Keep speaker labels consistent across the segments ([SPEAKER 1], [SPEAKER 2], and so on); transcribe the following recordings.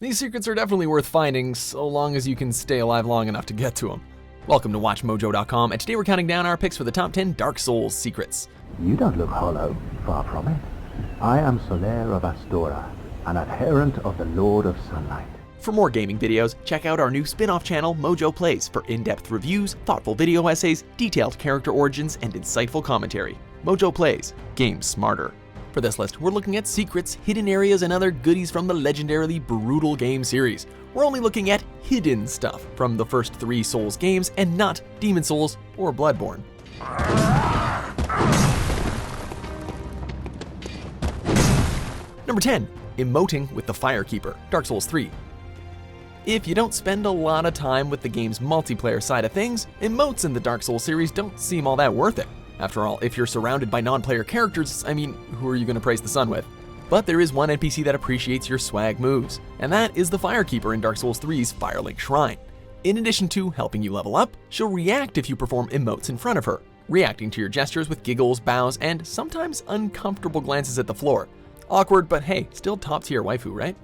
[SPEAKER 1] These secrets are definitely worth finding, so long as you can stay alive long enough to get to them. Welcome to WatchMojo.com, and today we're counting down our picks for the top 10 Dark Souls secrets.
[SPEAKER 2] You don't look hollow, far from it. I am Solaire of Astora, an adherent of the Lord of Sunlight.
[SPEAKER 1] For more gaming videos, check out our new spin-off channel, Mojo Plays, for in-depth reviews, thoughtful video essays, detailed character origins, and insightful commentary. Mojo Plays, games smarter. For this list, we're looking at secrets, hidden areas, and other goodies from the legendarily brutal game series. We're only looking at hidden stuff from the first 3 Souls games and not Demon Souls or Bloodborne. Number 10, Emoting with the Firekeeper, Dark Souls 3. If you don't spend a lot of time with the game's multiplayer side of things, emotes in the Dark Souls series don't seem all that worth it. After all, if you're surrounded by non-player characters, I mean, who are you going to praise the sun with? But there is one NPC that appreciates your swag moves, and that is the Firekeeper in Dark Souls 3's Firelink Shrine. In addition to helping you level up, she'll react if you perform emotes in front of her, reacting to your gestures with giggles, bows, and sometimes uncomfortable glances at the floor. Awkward, but hey, still top tier waifu, right?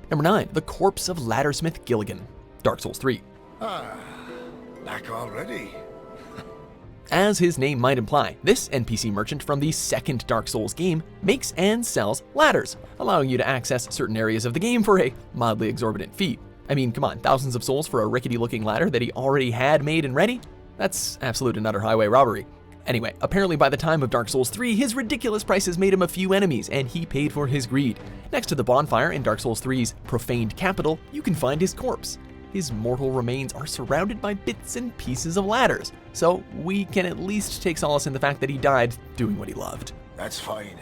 [SPEAKER 1] Number 9, the corpse of Laddersmith Gilligan, Dark Souls 3.
[SPEAKER 3] Back already?
[SPEAKER 1] As his name might imply, this NPC merchant from the second Dark Souls game makes and sells ladders, allowing you to access certain areas of the game for a mildly exorbitant fee. I mean, come on, thousands of souls for a rickety-looking ladder that he already had made and ready? That's absolute and utter highway robbery. Anyway, apparently by the time of Dark Souls 3, his ridiculous prices made him a few enemies, and he paid for his greed. Next to the bonfire in Dark Souls 3's profaned capital, you can find his corpse. His mortal remains are surrounded by bits and pieces of ladders, so we can at least take solace in the fact that he died doing what he loved.
[SPEAKER 3] That's fine.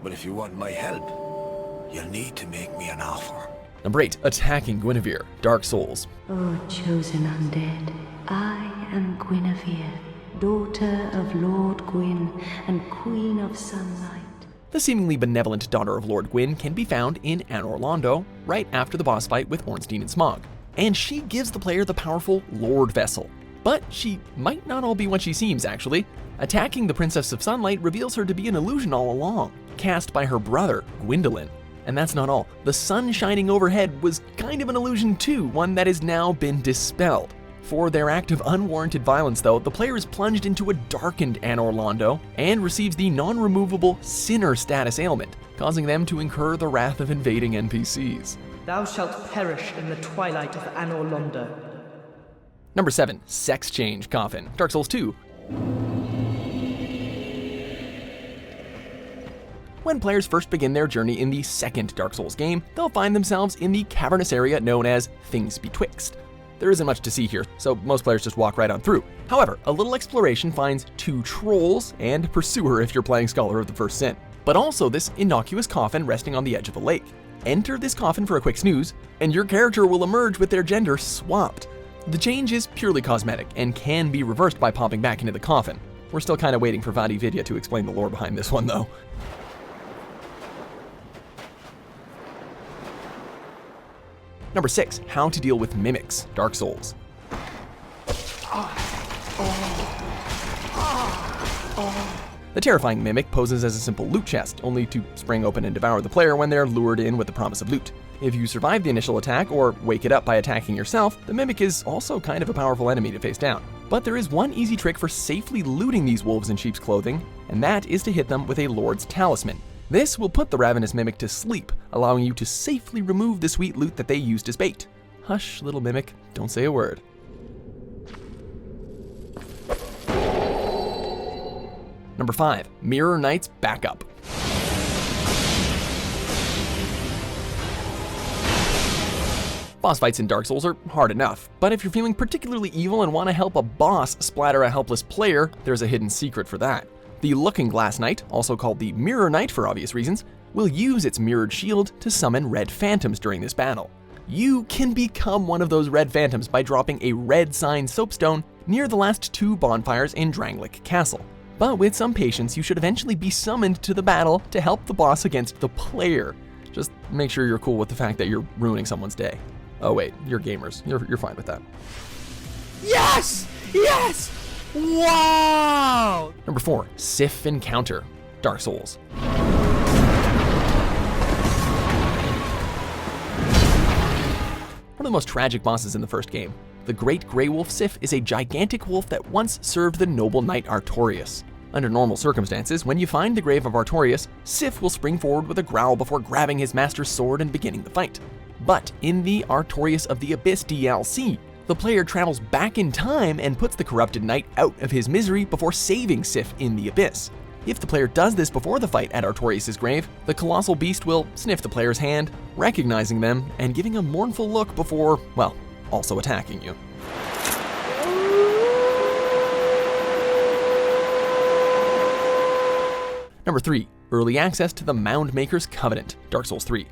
[SPEAKER 3] But if you want my help, you'll need to make me an offer.
[SPEAKER 1] Number 8, attacking Gwynevere, Dark Souls.
[SPEAKER 4] O chosen undead, I am Gwynevere, daughter of Lord Gwyn and Queen of Sunlight.
[SPEAKER 1] The seemingly benevolent daughter of Lord Gwyn can be found in Anor Londo, right after the boss fight with Ornstein and Smog. And she gives the player the powerful Lord Vessel. But she might not all be what she seems, actually. Attacking the Princess of Sunlight reveals her to be an illusion all along, cast by her brother, Gwyndolin. And that's not all. The sun shining overhead was kind of an illusion too, one that has now been dispelled. For their act of unwarranted violence, though, the player is plunged into a darkened Anor Londo and receives the non-removable Sinner status ailment, causing them to incur the wrath of invading NPCs.
[SPEAKER 5] Thou shalt perish in the twilight of Anor Londo.
[SPEAKER 1] Number 7, Sex Change Coffin, Dark Souls 2. When players first begin their journey in the second Dark Souls game, they'll find themselves in the cavernous area known as Things Betwixt. There isn't much to see here, so most players just walk right on through. However, a little exploration finds 2 trolls and a pursuer if you're playing Scholar of the First Sin, but also this innocuous coffin resting on the edge of a lake. Enter this coffin for a quick snooze, and your character will emerge with their gender swapped. The change is purely cosmetic and can be reversed by popping back into the coffin. We're still kind of waiting for Vadi Vidya to explain the lore behind this one, though. Number 6, how to deal with mimics, Dark Souls. The terrifying mimic poses as a simple loot chest, only to spring open and devour the player when they're lured in with the promise of loot. If you survive the initial attack or wake it up by attacking yourself, the mimic is also kind of a powerful enemy to face down. But there is one easy trick for safely looting these wolves in sheep's clothing, and that is to hit them with a Lord's Talisman. This will put the ravenous mimic to sleep, allowing you to safely remove the sweet loot that they used as bait. Hush, little mimic, don't say a word. Number 5, Mirror Knight's Backup. Boss fights in Dark Souls are hard enough, but if you're feeling particularly evil and want to help a boss splatter a helpless player, there's a hidden secret for that. The Looking Glass Knight, also called the Mirror Knight for obvious reasons, will use its mirrored shield to summon red phantoms during this battle. You can become one of those red phantoms by dropping a red sign soapstone near the last 2 bonfires in Drangleic Castle. But with some patience, you should eventually be summoned to the battle to help the boss against the player. Just make sure you're cool with the fact that you're ruining someone's day. Oh wait, you're gamers. You're fine with that.
[SPEAKER 6] Yes! Yes! Wow!
[SPEAKER 1] Number 4, Sif Encounter, Dark Souls. of the most tragic bosses in the first game. The Great Grey Wolf Sif is a gigantic wolf that once served the noble knight Artorias. Under normal circumstances, when you find the grave of Artorias, Sif will spring forward with a growl before grabbing his master's sword and beginning the fight. But in the Artorias of the Abyss DLC, the player travels back in time and puts the corrupted knight out of his misery before saving Sif in the Abyss. If the player does this before the fight at Artorias' grave, the colossal beast will sniff the player's hand, recognizing them and giving a mournful look before, well, also attacking you. Number 3. Early access to the Mound Maker's Covenant, Dark Souls 3.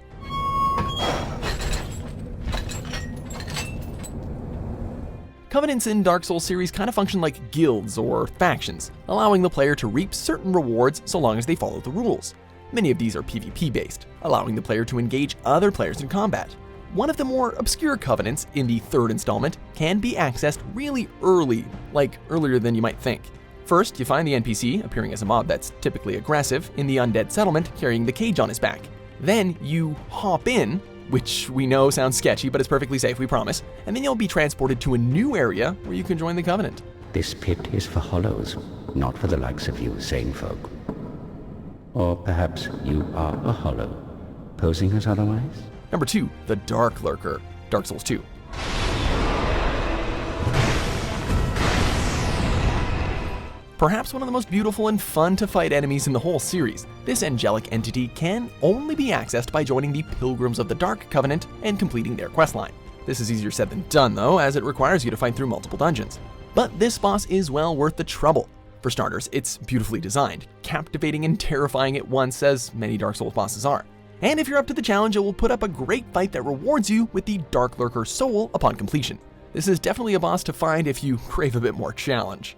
[SPEAKER 1] Covenants in Dark Souls series kind of function like guilds or factions, allowing the player to reap certain rewards so long as they follow the rules. Many of these are PvP based, allowing the player to engage other players in combat. One of the more obscure covenants in the third installment can be accessed really early, like earlier than you might think. First, you find the NPC, appearing as a mob that's typically aggressive, in the undead settlement carrying the cage on his back. Then you hop in, which we know sounds sketchy, but it's perfectly safe, we promise, and then you'll be transported to a new area where you can join the Covenant.
[SPEAKER 7] This pit is for hollows, not for the likes of you sane folk. Or perhaps you are a hollow, posing as otherwise?
[SPEAKER 1] Number 2, the Darklurker, Dark Souls 2. Perhaps one of the most beautiful and fun to fight enemies in the whole series, this angelic entity can only be accessed by joining the Pilgrims of the Dark Covenant and completing their questline. This is easier said than done though, as it requires you to fight through multiple dungeons. But this boss is well worth the trouble. For starters, it's beautifully designed, captivating and terrifying at once, as many Dark Souls bosses are. And if you're up to the challenge, it will put up a great fight that rewards you with the Darklurker soul upon completion. This is definitely a boss to find if you crave a bit more challenge.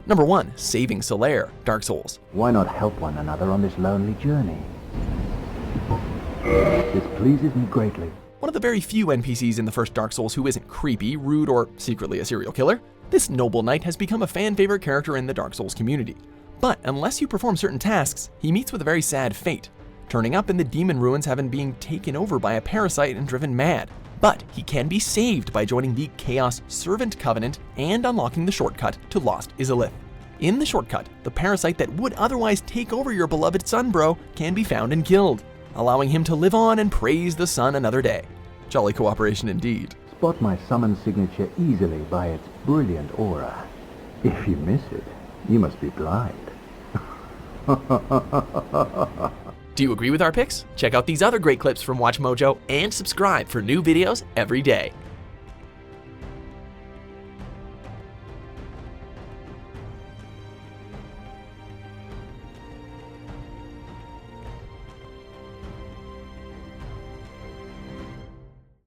[SPEAKER 1] Number 1, Saving Solaire, Dark Souls.
[SPEAKER 2] Why not help one another on this lonely journey? This pleases me greatly.
[SPEAKER 1] One of the very few NPCs in the first Dark Souls who isn't creepy, rude, or secretly a serial killer, this noble knight has become a fan-favorite character in the Dark Souls community. But unless you perform certain tasks, he meets with a very sad fate, turning up in the demon ruins having been taken over by a parasite and driven mad. But he can be saved by joining the Chaos Servant Covenant and unlocking the shortcut to Lost Izalith. In the shortcut, the parasite that would otherwise take over your beloved Sunbro can be found and killed, allowing him to live on and praise the sun another day. Jolly cooperation indeed.
[SPEAKER 2] Spot my summon signature easily by its brilliant aura. If you miss it, you must be blind.
[SPEAKER 1] Do you agree with our picks? Check out these other great clips from WatchMojo and subscribe for new videos every day.